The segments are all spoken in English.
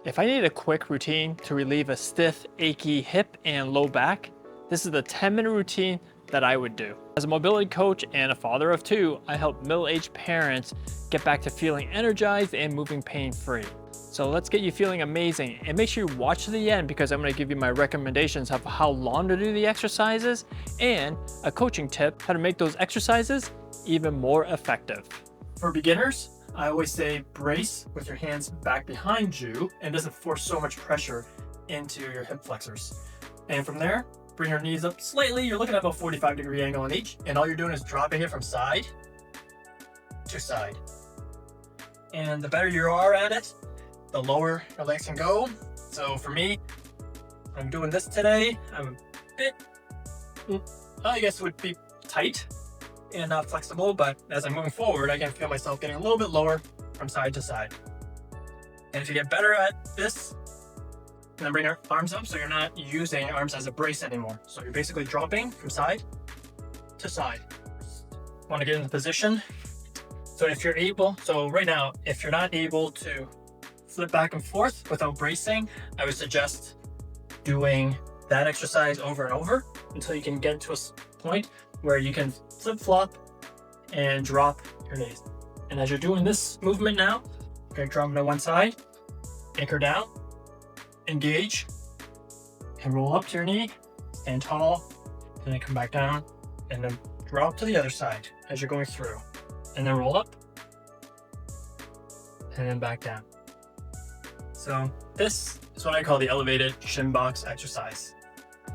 If I need a quick routine to relieve a stiff, achy hip and low back, this is the 10-minute routine that I would do. As a mobility coach and a father of two, I help middle-aged parents get back to feeling energized and moving pain-free. So let's get you feeling amazing, and make sure you watch to the end because I'm going to give you my recommendations of how long to do the exercises and a coaching tip how to make those exercises even more effective. For beginners, I always say brace with your hands back behind you and doesn't force so much pressure into your hip flexors. And from there, bring your knees up slightly. You're looking at about 45-degree angle on each, and all you're doing is dropping it from side to side. And the better you are at it, the lower your legs can go. So for me, I'm doing this today. I'm a bit, I guess it would be tight and not flexible, but as I'm moving forward, I can feel myself getting a little bit lower from side to side. And if you get better at this, then bring your arms up so you're not using your arms as a brace anymore. So you're basically dropping from side to side. Want to get into position. So if you're able, so right now, if you're not able to flip back and forth without bracing, I would suggest doing that exercise over and over until you can get to a point where you can flip-flop and drop your knees. And as you're doing this movement now, you're going to drop to one side, anchor down, engage, and roll up to your knee, stand tall, and then come back down, and then drop to the other side as you're going through. And then roll up, and then back down. So this is what I call the elevated Shinbox exercise.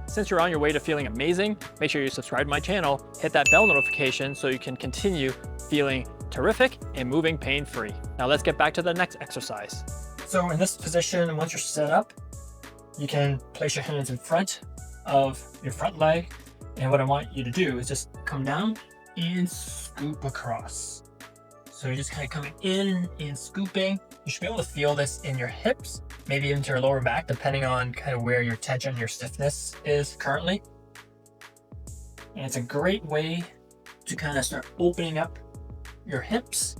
Since you're on your way to feeling amazing, make sure you subscribe to my channel, hit that bell notification so you can continue feeling terrific and moving pain-free. Now let's get back to the next exercise. So in this position, once you're set up, you can place your hands in front of your front leg. And what I want you to do is just come down and scoop across. So you're just kind of coming in and scooping. You should be able to feel this in your hips, maybe into your lower back, depending on kind of where your tension, your stiffness is currently. And it's a great way to kind of start opening up your hips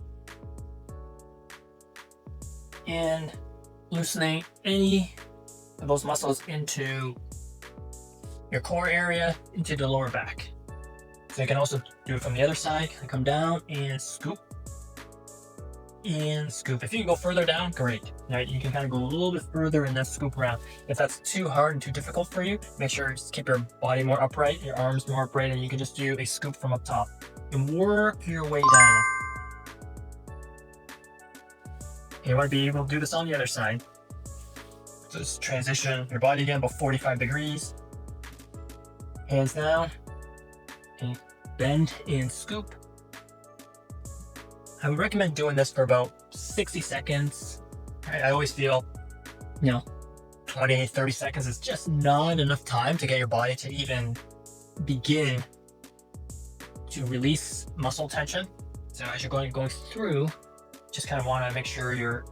and loosening any of those muscles into your core area, into the lower back. So you can also do it from the other side, come down and scoop. And scoop. If you can go further down, great. Now you can kind of go a little bit further and then scoop around. If that's too hard and too difficult for you, make sure you just keep your body more upright, your arms more upright, and you can just do a scoop from up top. And work your way down. And you want to be able to do this on the other side. So just transition your body again about 45 degrees. Hands down. And bend and scoop. I would recommend doing this for about 60 seconds. I always feel, 20, 30 seconds is just not enough time to get your body to even begin to release muscle tension. So as you're going through, just kind of want to make sure you're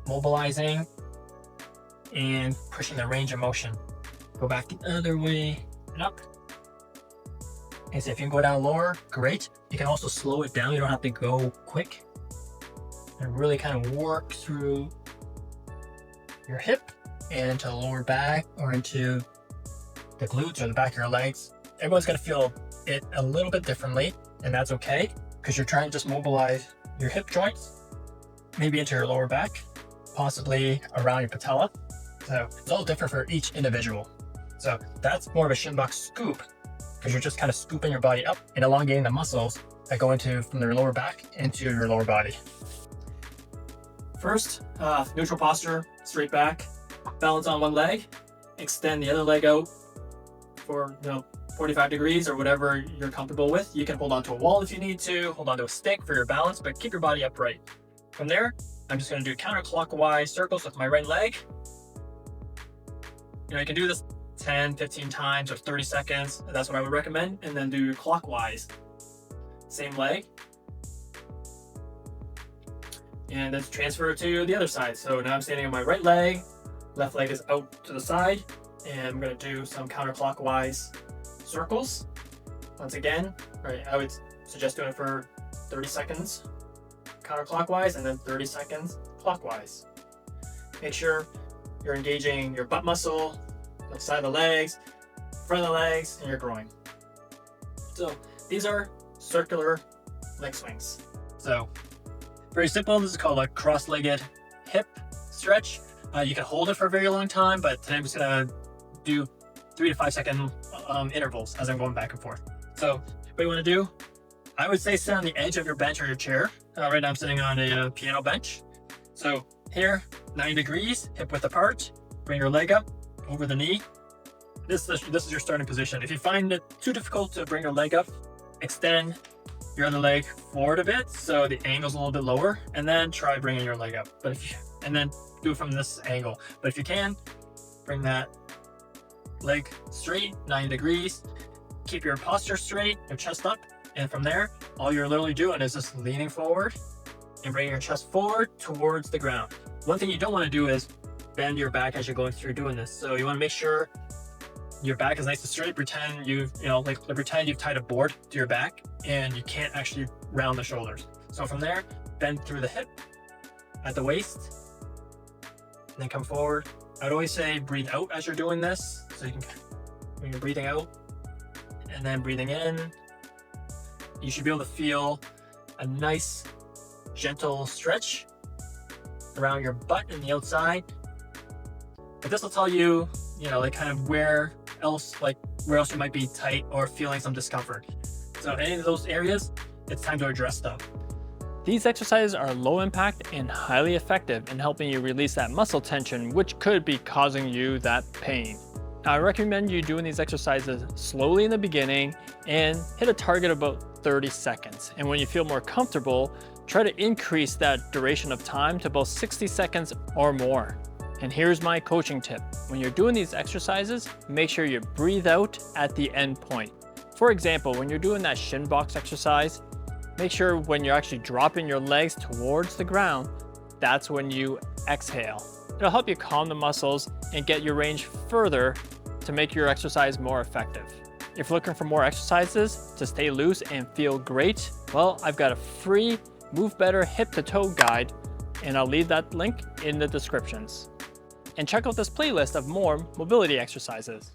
mobilizing and pushing the range of motion. Go back the other way and up. And so if you can go down lower, great. You can also slow it down. You don't have to go quick. And really kind of work through your hip and into the lower back or into the glutes or the back of your legs. Everyone's going to feel it a little bit differently, and that's okay because you're trying to just mobilize your hip joints, maybe into your lower back, possibly around your patella. So it's all different for each individual. So that's more of a Shinbox scoop, because you're just kind of scooping your body up and elongating the muscles that go into from your lower back into your lower body. First, neutral posture, straight back, balance on one leg, extend the other leg out for 45 degrees or whatever you're comfortable with. You can hold onto a wall if you need to, hold onto a stick for your balance, but keep your body upright. From there, I'm just going to do counterclockwise circles with my right leg. You can do this 10, 15 times or 30 seconds. That's what I would recommend. And then do clockwise. Same leg. And then transfer to the other side. So now I'm standing on my right leg. Left leg is out to the side. And I'm going to do some counterclockwise circles. Once again, I would suggest doing it for 30 seconds counterclockwise and then 30 seconds clockwise. make sure you're engaging your butt muscle, the side of the legs, front of the legs, and your groin. So these are circular leg swings. So very simple. This is called a cross-legged hip stretch. You can hold it for a very long time, but today I'm just gonna do 3 to 5 second intervals as I'm going back and forth. So what you wanna do, I would say sit on the edge of your bench or your chair. Right now I'm sitting on a piano bench. So here, 90 degrees, hip width apart. Bring your leg up over the knee. This is your starting position. If you find it too difficult to bring your leg up, extend your other leg forward a bit so the angle's a little bit lower, and then try bringing your leg up. And then do it from this angle. But if you can, bring that leg straight, 90 degrees. Keep your posture straight, your chest up, and from there, all you're literally doing is just leaning forward and bringing your chest forward towards the ground. One thing you don't want to do is bend your back as you're going through doing this. So you want to make sure your back is nice and straight. Pretend pretend you've tied a board to your back and you can't actually round the shoulders. So from there, bend through the hip at the waist, and then come forward. I'd always say breathe out as you're doing this. So you can, when you're breathing out and then breathing in, you should be able to feel a nice, gentle stretch around your butt and the outside. But this will tell you, kind of where else you might be tight or feeling some discomfort. So any of those areas, it's time to address them. These exercises are low impact and highly effective in helping you release that muscle tension, which could be causing you that pain. Now, I recommend you doing these exercises slowly in the beginning and hit a target of about 30 seconds. And when you feel more comfortable, try to increase that duration of time to about 60 seconds or more. And here's my coaching tip. When you're doing these exercises, make sure you breathe out at the end point. For example, when you're doing that Shinbox exercise, make sure when you're actually dropping your legs towards the ground, that's when you exhale. It'll help you calm the muscles and get your range further to make your exercise more effective. If you're looking for more exercises to stay loose and feel great, well, I've got a free Move Better hip to toe guide, and I'll leave that link in the descriptions. And check out this playlist of more mobility exercises.